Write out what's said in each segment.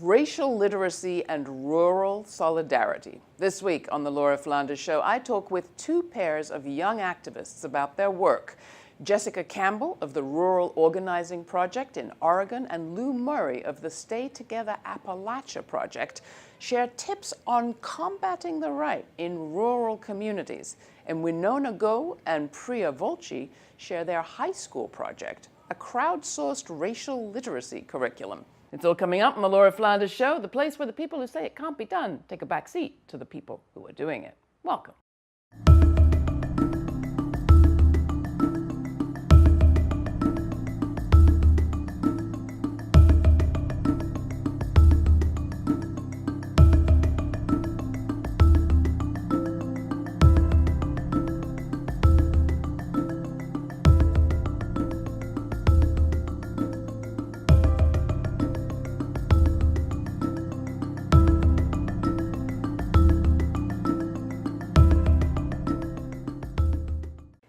racial literacy and rural solidarity. This week on the Laura Flanders Show, I talk with two pairs of young activists about their work. Jessica Campbell of the Rural Organizing Project in Oregon and Lou Murrey of the Stay Together Appalachia Project share tips on combating the right in rural communities. And Winona Go and Priya Volchi share their high school project, a crowdsourced racial literacy curriculum. It's all coming up on the Laura Flanders Show, the place where the people who say it can't be done take a back seat to the people who are doing it. Welcome.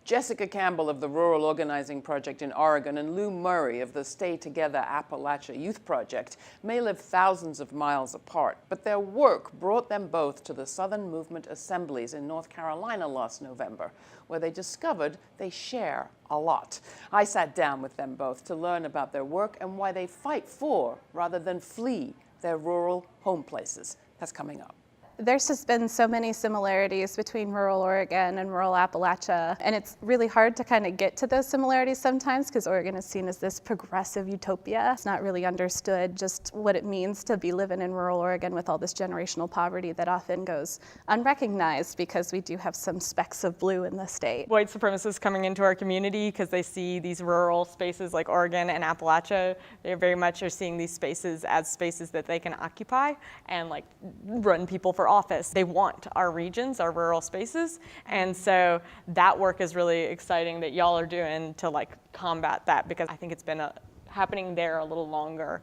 Jessica Campbell of the Rural Organizing Project in Oregon and Lou Murrey of the Stay Together Appalachia Youth Project may live thousands of miles apart, but their work brought them both to the Southern Movement Assemblies in North Carolina last November, where they discovered they share a lot. I sat down with them both to learn about their work and why they fight for, rather than flee, their rural home places. That's coming up. There's just been so many similarities between rural Oregon and rural Appalachia, and it's really hard to kind of get to those similarities sometimes because Oregon is seen as this progressive utopia. It's not really understood just what it means to be living in rural Oregon with all this generational poverty that often goes unrecognized because we do have some specks of blue in the state. White supremacists coming into our community because they see these rural spaces like Oregon and Appalachia, they very much are seeing these spaces as spaces that they can occupy and like run people for office. They want our regions, our rural spaces, and so that work is really exciting that y'all are doing to like combat that, because I think it's been happening there a little longer,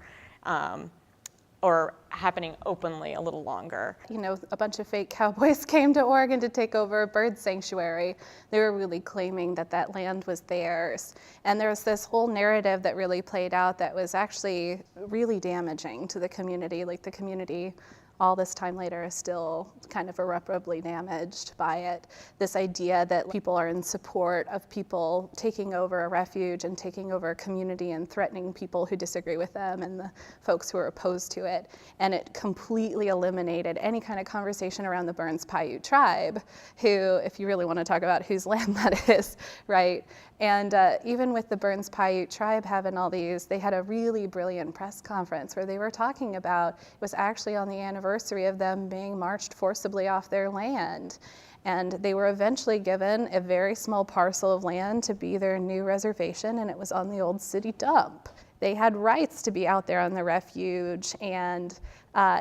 or happening openly a little longer. You know, a bunch of fake cowboys came to Oregon to take over a bird sanctuary. They were really claiming that that land was theirs. And there was this whole narrative that really played out that was actually really damaging to the community. Like the community all this time later is still kind of irreparably damaged by it. This idea that people are in support of people taking over a refuge and taking over a community and threatening people who disagree with them and the folks who are opposed to it. And it completely eliminated any kind of conversation around the Burns Paiute tribe, who, if you really want to talk about whose land that is, right? And even with the Burns Paiute tribe having all these, they had a really brilliant press conference where they were talking about, it was actually on the anniversary of them being marched forcibly off their land. And they were eventually given a very small parcel of land to be their new reservation, and it was on the old city dump. They had rights to be out there on the refuge, and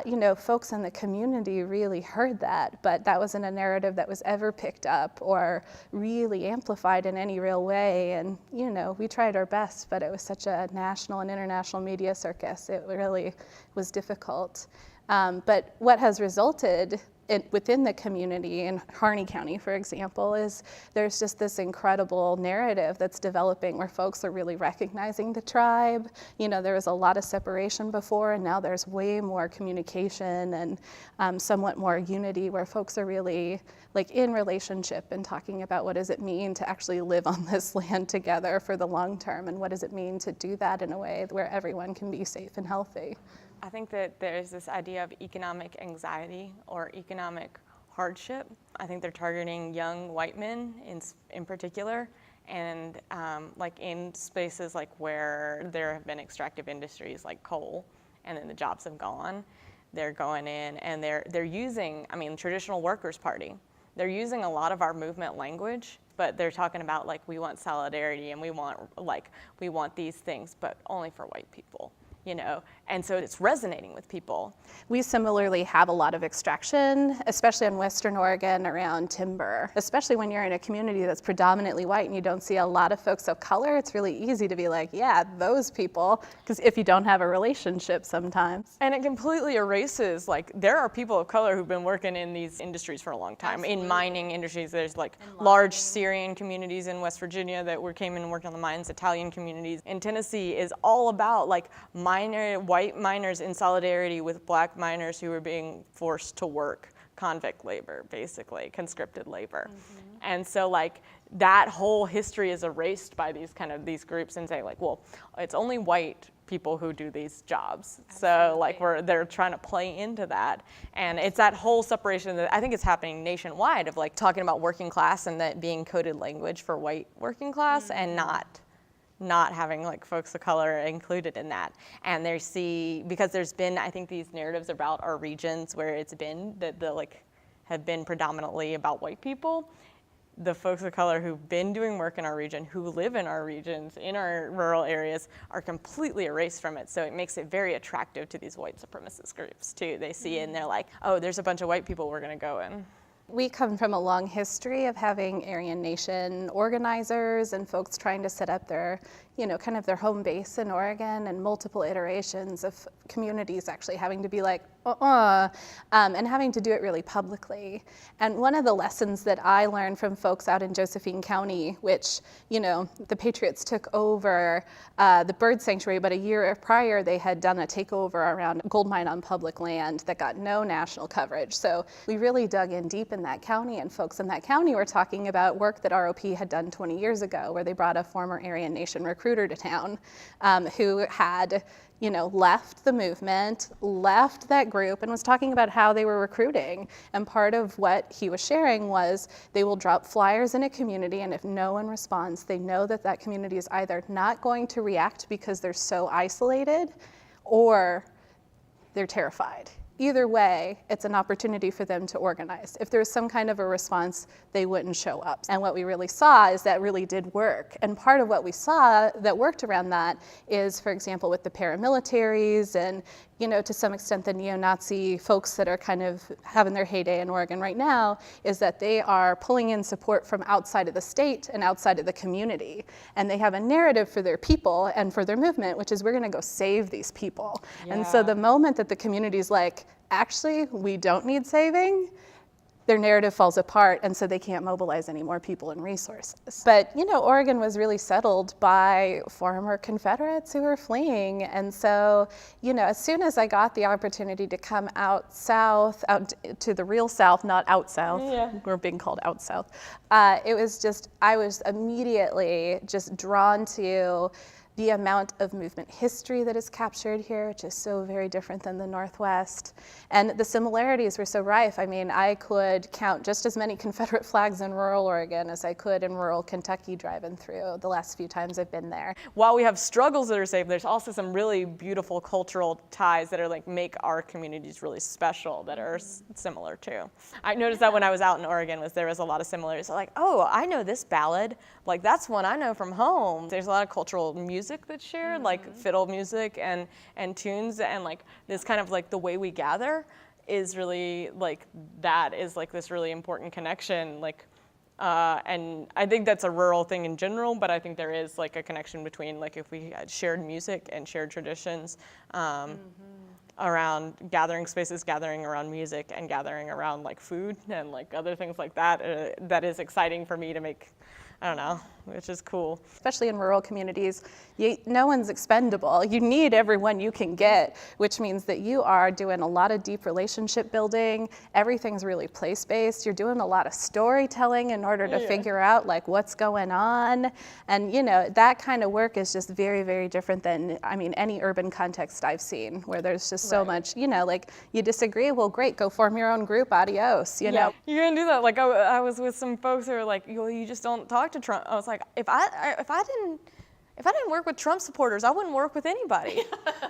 you know, folks in the community really heard that, but that wasn't a narrative that was ever picked up or really amplified in any real way. And you know, we tried our best, but it was such a national and international media circus. It really was difficult. But what has resulted within the community in Harney County, for example, is there's just this incredible narrative that's developing where folks are really recognizing the tribe. You know, there was a lot of separation before, and now there's way more communication and somewhat more unity, where folks are really like in relationship and talking about what does it mean to actually live on this land together for the long term, and what does it mean to do that in a way where everyone can be safe and healthy. I think that there's this idea of economic anxiety or economic hardship. I think they're targeting young white men in particular, and like in spaces like where there have been extractive industries like coal, and then the jobs have gone. They're going in and they're using, I mean, traditional workers' party. They're using a lot of our movement language, but they're talking about like we want solidarity and we want these things, but only for white people. You know, and so it's resonating with people. We similarly have a lot of extraction, especially in Western Oregon around timber. Especially when you're in a community that's predominantly white and you don't see a lot of folks of color, it's really easy to be like, yeah, those people, because if you don't have a relationship sometimes. And it completely erases, like, there are people of color who've been working in these industries for a long time. Absolutely. In mining industries, there's like large Syrian communities in West Virginia that came in and worked on the mines, Italian communities. In Tennessee is all about like white miners in solidarity with black miners who were being forced to work convict labor, basically, conscripted labor. And so like that whole history is erased by these groups and say like, well, it's only white people who do these jobs. So like they're trying to play into that. And it's that whole separation that I think is happening nationwide of like talking about working class and that being coded language for white working class and not having like folks of color included in that. And they see, because there's been, I think, these narratives about our regions where it's been that have been predominantly about white people. The folks of color who've been doing work in our region, who live in our regions, in our rural areas, are completely erased from it. So it makes it very attractive to these white supremacist groups too. They see it and they're like, oh, there's a bunch of white people we're gonna go in. We come from a long history of having Aryan Nation organizers and folks trying to set up their, kind of their home base in Oregon, and multiple iterations of communities actually having to be like, and having to do it really publicly. And one of the lessons that I learned from folks out in Josephine County, which, the Patriots took over the bird sanctuary, but a year prior they had done a takeover around a gold mine on public land that got no national coverage. So we really dug in deep in that county, and folks in that county were talking about work that ROP had done 20 years ago, where they brought a former Aryan Nation recruiter to town who had left the movement, left that group, and was talking about how they were recruiting. And part of what he was sharing was they will drop flyers in a community, and if no one responds, they know that that community is either not going to react because they're so isolated, or they're terrified. Either way, it's an opportunity for them to organize. If there's some kind of a response, they wouldn't show up. And what we really saw is that really did work. And part of what we saw that worked around that is, for example, with the paramilitaries and, to some extent the neo-Nazi folks that are kind of having their heyday in Oregon right now, is that they are pulling in support from outside of the state and outside of the community. And they have a narrative for their people and for their movement, which is we're gonna go save these people. Yeah. And so the moment that the community's like, actually, we don't need saving, their narrative falls apart, and so they can't mobilize any more people and resources. But, Oregon was really settled by former Confederates who were fleeing. And so, as soon as I got the opportunity to come out south, out to the real south, not out south, we're being called out south, it was just, I was immediately just drawn to the amount of movement history that is captured here, which is so very different than the Northwest. And the similarities were so rife. I mean, I could count just as many Confederate flags in rural Oregon as I could in rural Kentucky driving through the last few times I've been there. While we have struggles that are saved, there's also some really beautiful cultural ties that are like make our communities really special that are similar too. I noticed that when I was out in Oregon, there was a lot of similarities. Like, oh, I know this ballad. Like, that's one I know from home. There's a lot of cultural music that's shared, like fiddle music and tunes, and like this kind of like the way we gather is really like, that is like this really important connection, like and I think that's a rural thing in general, but I think there is like a connection between like if we had shared music and shared traditions around gathering spaces, gathering around music, and gathering around like food and like other things like that, that is exciting for me to make. I don't know, which is cool. Especially in rural communities, no one's expendable. You need everyone you can get, which means that you are doing a lot of deep relationship building. Everything's really place-based. You're doing a lot of storytelling in order to figure out like what's going on. And that kind of work is just very, very different than, any urban context I've seen, where there's just so much, like you disagree, well, great, go form your own group, adios, you know. You're gonna do that. Like I was with some folks who were like, you just don't talk to Trump. I was like, if I didn't work with Trump supporters, I wouldn't work with anybody.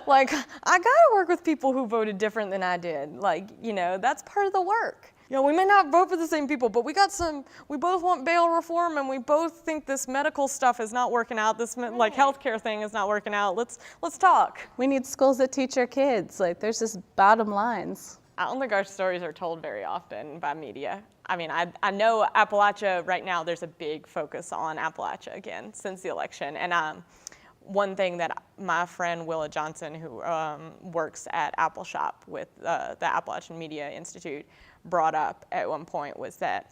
Like, I gotta work with people who voted different than I did. Like, that's part of the work. We may not vote for the same people, but we both want bail reform, and we both think this medical stuff is not working out. This like healthcare thing is not working out. Let's talk. We need schools that teach our kids. Like, there's just bottom lines. I don't think our stories are told very often by media. I know Appalachia right now, there's a big focus on Appalachia again since the election. And one thing that my friend Willa Johnson, who works at Apple Shop with the Appalachian Media Institute, brought up at one point was that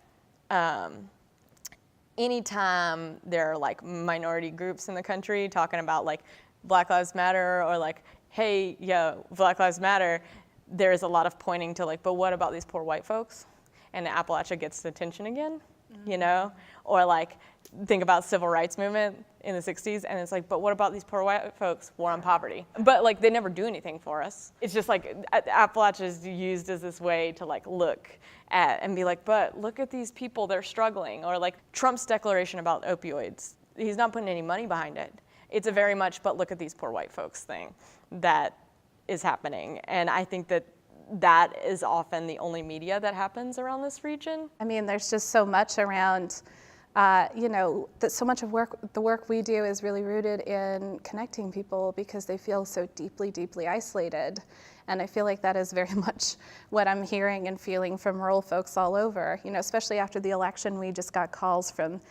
anytime there are like minority groups in the country talking about like Black Lives Matter or like hey, yeah, Black Lives Matter, there's a lot of pointing to like, but what about these poor white folks? And Appalachia gets the attention again, you know? Or like, think about civil rights movement in the 60s, and it's like, but what about these poor white folks? War on poverty. But like, they never do anything for us. It's just like, Appalachia is used as this way to like look at and be like, but look at these people, they're struggling. Or like Trump's declaration about opioids. He's not putting any money behind it. It's a very much, but look at these poor white folks thing that is happening. And I think that that is often the only media that happens around this region. I mean, there's just so much around, that so much of the work we do is really rooted in connecting people because they feel so deeply, deeply isolated. And I feel like that is very much what I'm hearing and feeling from rural folks all over. Especially after the election, we just got calls from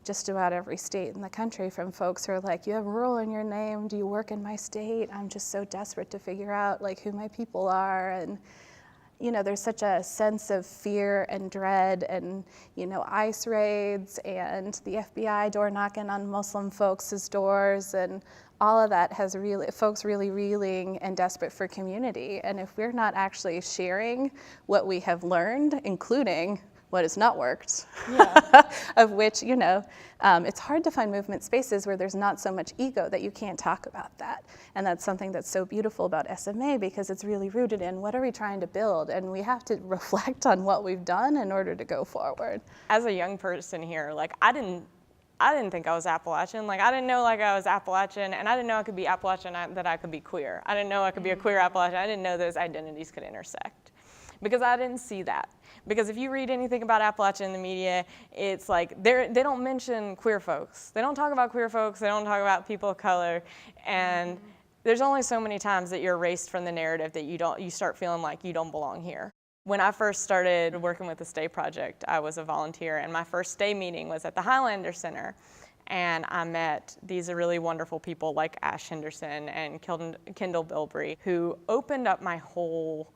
just about every state in the country from folks who are like, you have rural in your name, do you work in my state? I'm just so desperate to figure out like who my people are. And there's such a sense of fear and dread and, ICE raids and the FBI door knocking on Muslim folks' doors, and all of that has folks really reeling and desperate for community. And if we're not actually sharing what we have learned, including what has not worked, of which, it's hard to find movement spaces where there's not so much ego that you can't talk about that. And that's something that's so beautiful about SMA, because it's really rooted in what are we trying to build? And we have to reflect on what we've done in order to go forward. As a young person here, like I didn't think I was Appalachian. Like I didn't know like I was Appalachian, and I didn't know I could be Appalachian, that I could be queer. I didn't know I could be a queer Appalachian. I didn't know those identities could intersect, because I didn't see that. Because if you read anything about Appalachia in the media, it's like they don't mention queer folks. They don't talk about queer folks. They don't talk about people of color. And there's only so many times that you're erased from the narrative that you start feeling like you don't belong here. When I first started working with the Stay Project, I was a volunteer, and my first Stay meeting was at the Highlander Center. And I met these really wonderful people like Ash Henderson and Kendall Bilbrey, who opened up my whole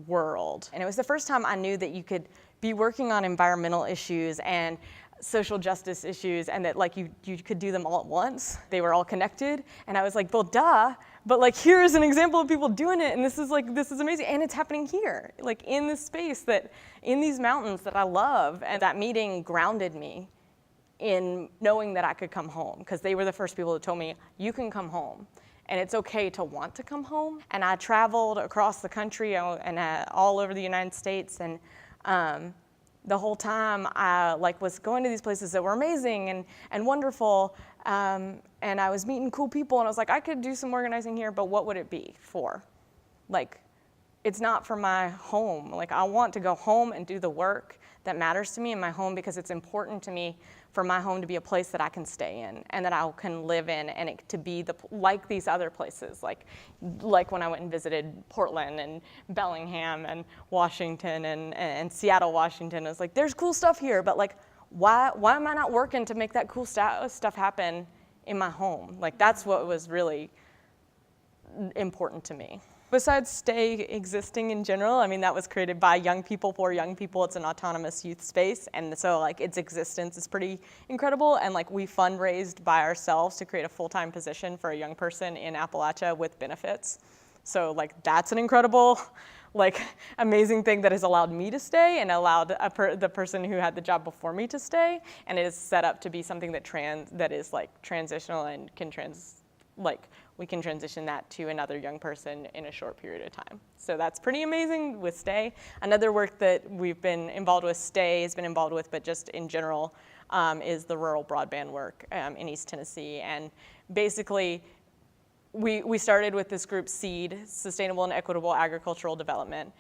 world. And it was the first time I knew that you could be working on environmental issues and social justice issues, and that like you could do them all at once. They were all connected, and I was like, well, duh, but like here is an example of people doing it, and this is amazing, and it's happening here, like in this space, in these mountains that I love. And that meeting grounded me in knowing that I could come home, because they were the first people that told me, you can come home. And it's okay to want to come home. And I traveled across the country and all over the United States. And the whole time I was going to these places that were amazing and wonderful. And I was meeting cool people. And I was like, I could do some organizing here, but what would it be for? Like, it's not for my home. Like, I want to go home and do the work that matters to me in my home, because it's important to me for my home to be a place that I can stay in and that I can live in, and it to be like these other places, like when I went and visited Portland and Bellingham and Washington and Seattle, Washington. I was like, there's cool stuff here, but like, why am I not working to make that cool stuff happen in my home? Like, that's what was really important to me. Besides Stay existing in general, I mean, that was created by young people for young people. It's an autonomous youth space, and so like its existence is pretty incredible. And like we fundraised by ourselves to create a full-time position for a young person in Appalachia with benefits. So like that's an incredible, like amazing thing that has allowed me to stay and allowed the person who had the job before me to stay. And it is set up to be something that is like transitional and we can transition that to another young person in a short period of time. So that's pretty amazing with Stay. Another work that we've been involved with, Stay has been involved with, but just in general, is the rural broadband work in East Tennessee. And basically, we started with this group, SEED, Sustainable and Equitable Agricultural Development,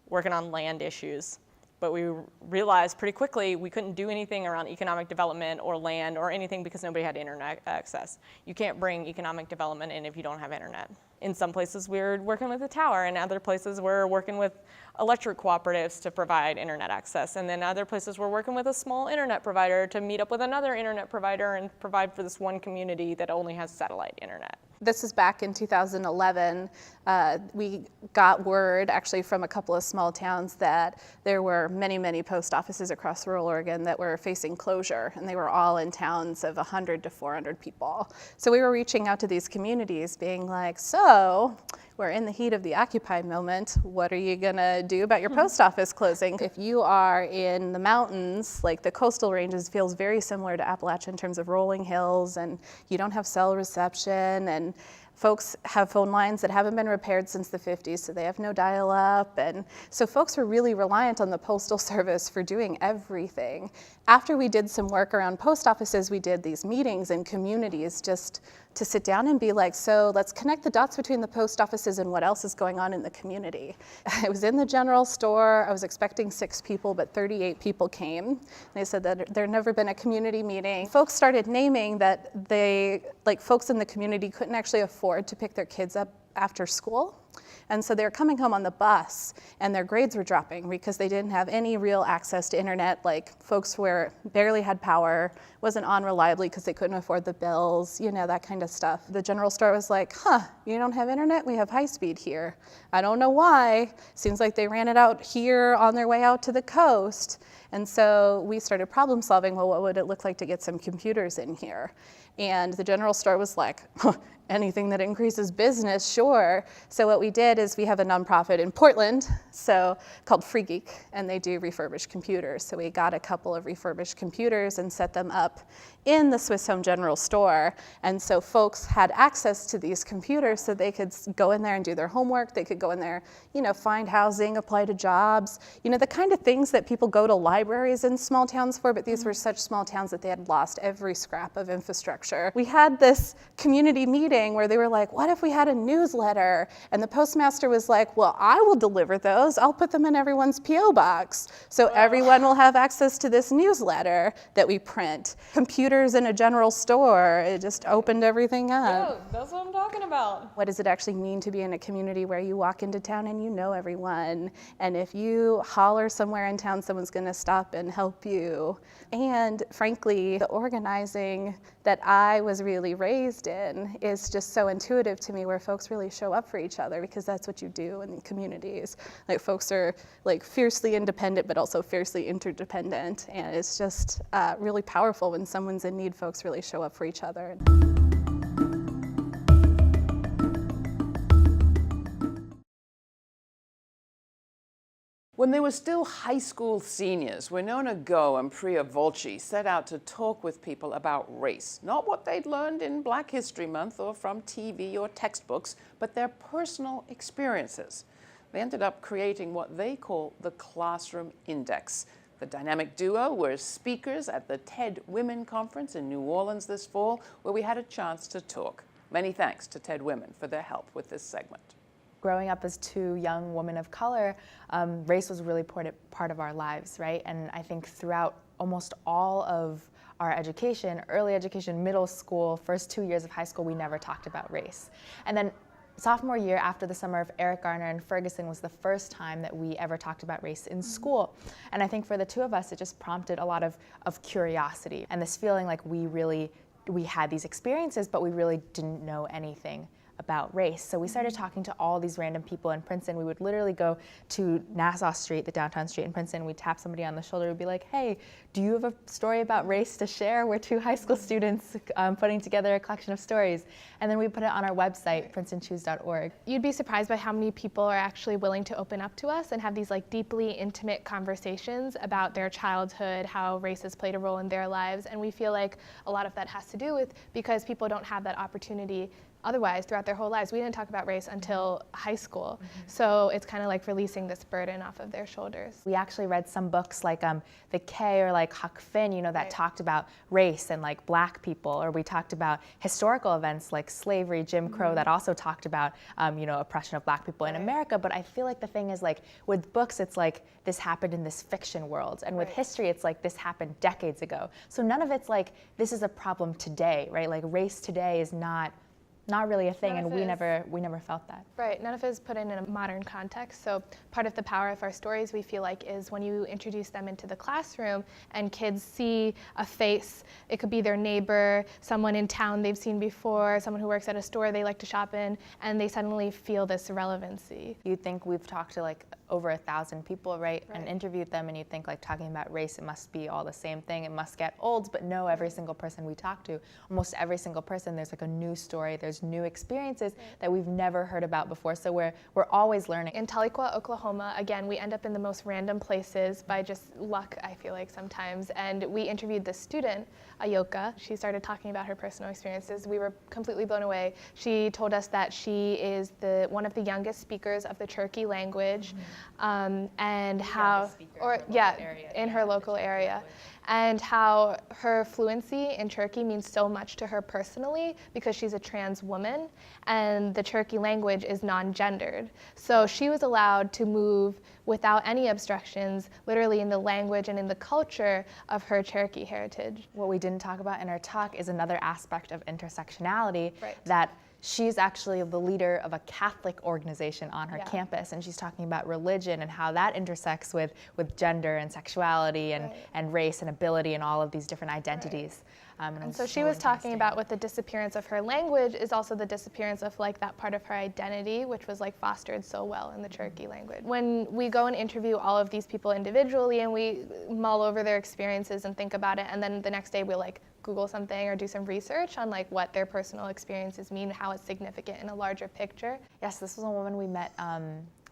working on land issues. But we realized pretty quickly we couldn't do anything around economic development or land or anything because nobody had internet access. You can't bring economic development in if you don't have internet. In some places we're working with a tower, and other places we're working with electric cooperatives to provide internet access. And then other places we're working with a small internet provider to meet up with another internet provider and provide for this one community that only has satellite internet. This is back in 2011. We got word actually from a couple of small towns that there were many, many post offices across rural Oregon that were facing closure, and they were all in towns of 100 to 400 people. So we were reaching out to these communities being like, so so we're in the heat of the Occupy moment. What are you gonna do about your post office closing? If you are in the mountains, like the coastal ranges feels very similar to Appalachia in terms of rolling hills, and you don't have cell reception, and folks have phone lines that haven't been repaired since the 50s, so they have no dial-up. And so folks are really reliant on the Postal Service for doing everything. After we did some work around post offices, we did these meetings in communities just to sit down and be like, so let's connect the dots between the post offices and what else is going on in the community. I was in the general store. I was expecting 6 people, but 38 people came. They said that there had never been a community meeting. Folks started naming that folks in the community couldn't actually afford to pick their kids up after school. And so they were coming home on the bus, and their grades were dropping because they didn't have any real access to internet. Like, folks barely had power, wasn't on reliably because they couldn't afford the bills, that kind of stuff. The general store was like, you don't have internet? We have high speed here. I don't know why. Seems like they ran it out here on their way out to the coast. And so we started problem solving. Well, what would it look like to get some computers in here? And the general store was like, anything that increases business, sure. So what we did is we have a nonprofit in Portland, called Free Geek, and they do refurbished computers. So we got a couple of refurbished computers and set them up in the Swiss Home General Store. And so folks had access to these computers so they could go in there and do their homework. They could go in there, find housing, apply to jobs, the kind of things that people go to libraries in small towns for, but these were such small towns that they had lost every scrap of infrastructure. We had this community meeting where they were like, what if we had a newsletter? And the postmaster was like, well, I will deliver those. I'll put them in everyone's P.O. box. So everyone will have access to this newsletter that we print. Computers in a general store, it just opened everything up. Yeah, that's what I'm talking about. What does it actually mean to be in a community where you walk into town and you know everyone? And if you holler somewhere in town, someone's gonna stop and help you. And frankly, the organizing that I was really raised in is just so intuitive to me, where folks really show up for each other, because that's what you do in communities. Like, folks are fiercely independent, but also fiercely interdependent. And it's just really powerful when someone's in need, folks really show up for each other. When they were still high school seniors, Winona Go and Priya Volchi set out to talk with people about race. Not what they'd learned in Black History Month or from TV or textbooks, but their personal experiences. They ended up creating what they call the Classroom Index. The dynamic duo were speakers at the TED Women Conference in New Orleans this fall, where we had a chance to talk. Many thanks to TED Women for their help with this segment. Growing up as 2 young women of color, race was a really important part of our lives, right? And I think throughout almost all of our education, early education, middle school, first 2 years of high school, we never talked about race. And then sophomore year, after the summer of Eric Garner and Ferguson, was the first time that we ever talked about race in school. And I think for the 2 of us, it just prompted a lot of curiosity and this feeling like we had these experiences, but we really didn't know anything about race. So we started talking to all these random people in Princeton. We would literally go to Nassau Street, the downtown street in Princeton. We'd tap somebody on the shoulder. We'd be like, hey, do you have a story about race to share? We're 2 high school students putting together a collection of stories. And then we put it on our website, princetonchoose.org. You'd be surprised by how many people are actually willing to open up to us and have these deeply intimate conversations about their childhood, how race has played a role in their lives. And we feel like a lot of that has to do with because people don't have that opportunity otherwise throughout their whole lives. We didn't talk about race until high school. So it's kind of like releasing this burden off of their shoulders. We actually read some books like The K or Huck Finn, that talked about race and Black people, or we talked about historical events like slavery, Jim Crow, that also talked about oppression of Black people in America. But I feel like the thing is with books, it's this happened in this fiction world, and with history, it's this happened decades ago. So none of it's this is a problem today, right? Race today is not really a thing, and we never felt that. Right, none of it is put in a modern context. So part of the power of our stories, we feel is when you introduce them into the classroom and kids see a face. It could be their neighbor, someone in town they've seen before, someone who works at a store they like to shop in, and they suddenly feel this relevancy. You'd think we've talked to over 1,000 people, right? And interviewed them, and you think like talking about race, it must be all the same thing, it must get old, but no, every single person we talk to, almost every single person, there's like a new story, there's new experiences that we've never heard about before, so we're always learning. In Tahlequah, Oklahoma, again, we end up in the most random places by just luck, I feel like sometimes, and we interviewed this student, Ayoka. She started talking about her personal experiences. We were completely blown away. She told us that she is one of the youngest speakers of the Cherokee language, and how, in her local area, and how her fluency in Cherokee means so much to her personally because she's a trans woman, and the Cherokee language is non-gendered. So she was allowed to move without any obstructions, literally in the language and in the culture of her Cherokee heritage. What we didn't talk about in our talk is another aspect of intersectionality, that she's actually the leader of a Catholic organization on her campus, and she's talking about religion and how that intersects with gender and sexuality and race and ability and all of these different identities. And so she was talking about with the disappearance of her language is also the disappearance of like that part of her identity, which was like fostered so well in the Cherokee language. When we go and interview all of these people individually and we mull over their experiences and think about it, and then the next day we'll like Google something or do some research on like what their personal experiences mean, how it's significant in a larger picture. Yes, this was a woman we met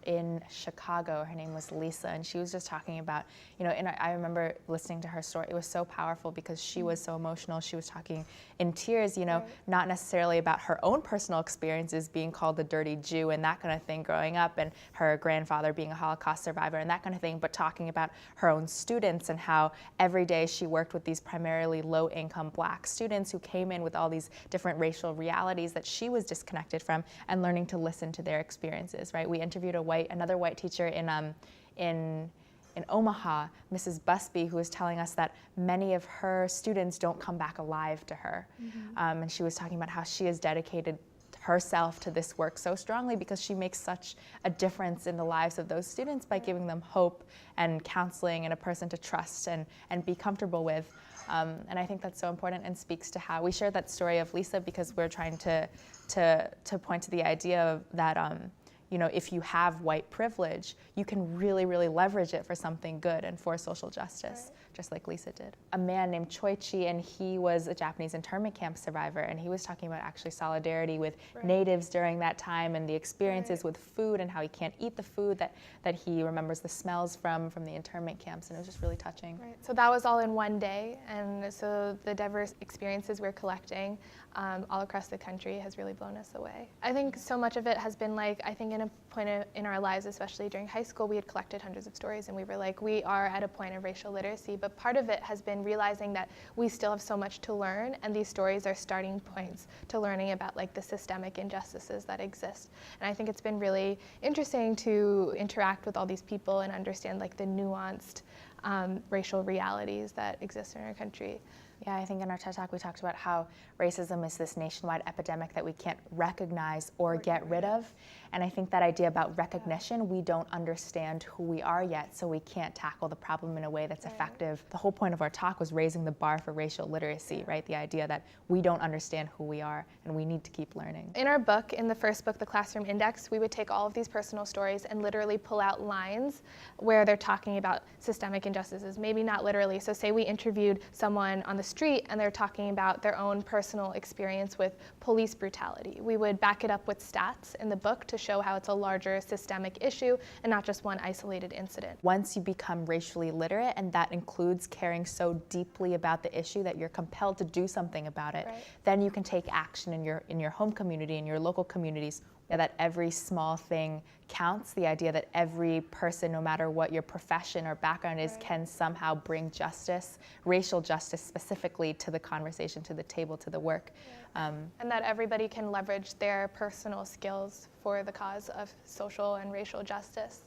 in Chicago. Her name was Lisa, and she was just talking about, I remember listening to her story. It was so powerful because she was so emotional. She was talking in tears, not necessarily about her own personal experiences being called the dirty Jew and that kind of thing growing up, and her grandfather being a Holocaust survivor and that kind of thing, but talking about her own students and how every day she worked with these primarily low-income Black students who came in with all these different racial realities that she was disconnected from, and learning to listen to their experiences, right? We interviewed another white teacher in Omaha, Mrs. Busby, who was telling us that many of her students don't come back alive to her. And she was talking about how she has dedicated herself to this work so strongly because she makes such a difference in the lives of those students by giving them hope and counseling and a person to trust and be comfortable with. And I think that's so important and speaks to how we shared that story of Lisa because we're trying to point to the idea of that if you have white privilege, you can really, really leverage it for something good and for social justice, just like Lisa did. A man named Choichi, and he was a Japanese internment camp survivor, and he was talking about actually solidarity with natives during that time and the experiences with food and how he can't eat the food that he remembers the smells from the internment camps, and it was just really touching. Right. So that was all in one day, and so the diverse experiences we're collecting all across the country has really blown us away. I think so much of it has been like, I think in a point in our lives, especially during high school, we had collected hundreds of stories and we were like, we are at a point of racial literacy, but part of it has been realizing that we still have so much to learn, and these stories are starting points to learning about like the systemic injustices that exist. And I think it's been really interesting to interact with all these people and understand like the nuanced racial realities that exist in our country. Yeah, I think in our TED Talk we talked about how racism is this nationwide epidemic that we can't recognize or get rid of. And I think that idea about recognition, we don't understand who we are yet, so we can't tackle the problem in a way that's effective. The whole point of our talk was raising the bar for racial literacy, right? The idea that we don't understand who we are and we need to keep learning. In our book, in the first book, The Classroom Index, we would take all of these personal stories and literally pull out lines where they're talking about systemic injustices, maybe not literally. So say we interviewed someone on the street and they're talking about their own personal experience with police brutality. We would back it up with stats in the book to show how it's a larger systemic issue and not just one isolated incident. Once you become racially literate, and that includes caring so deeply about the issue that you're compelled to do something about it, then you can take action in your home community, in your local communities, that every small thing counts, the idea that every person, no matter what your profession or background is, can somehow bring justice, racial justice specifically, to the conversation, to the table, to the work. And that everybody can leverage their personal skills for the cause of social and racial justice.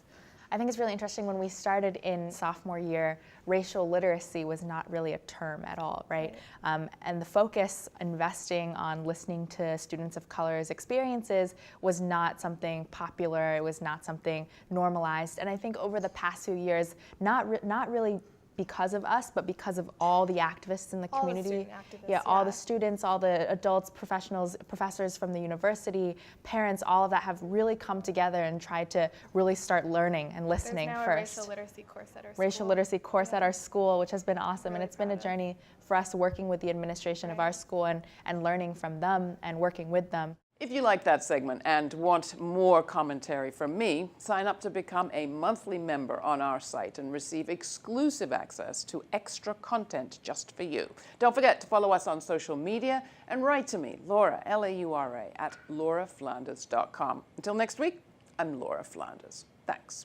I think it's really interesting, when we started in sophomore year, racial literacy was not really a term at all, right? And the focus, investing on listening to students of color's experiences, was not something popular, it was not something normalized. And I think over the past few years, not really because of us, but because of all the activists in the All the community. student activists, Yeah, all yeah. the students, all the adults, professionals, professors from the university, parents, all of that have really come together and tried to really start learning and listening There's now first. a racial literacy course at our school. Racial literacy course at our school, which has been awesome, and Really it's been a proud of. journey for us working with the administration of our school and learning from them and working with them. If you like that segment and want more commentary from me, sign up to become a monthly member on our site and receive exclusive access to extra content just for you. Don't forget to follow us on social media and write to me, Laura, Laura, @lauraflanders.com. Until next week, I'm Laura Flanders. Thanks.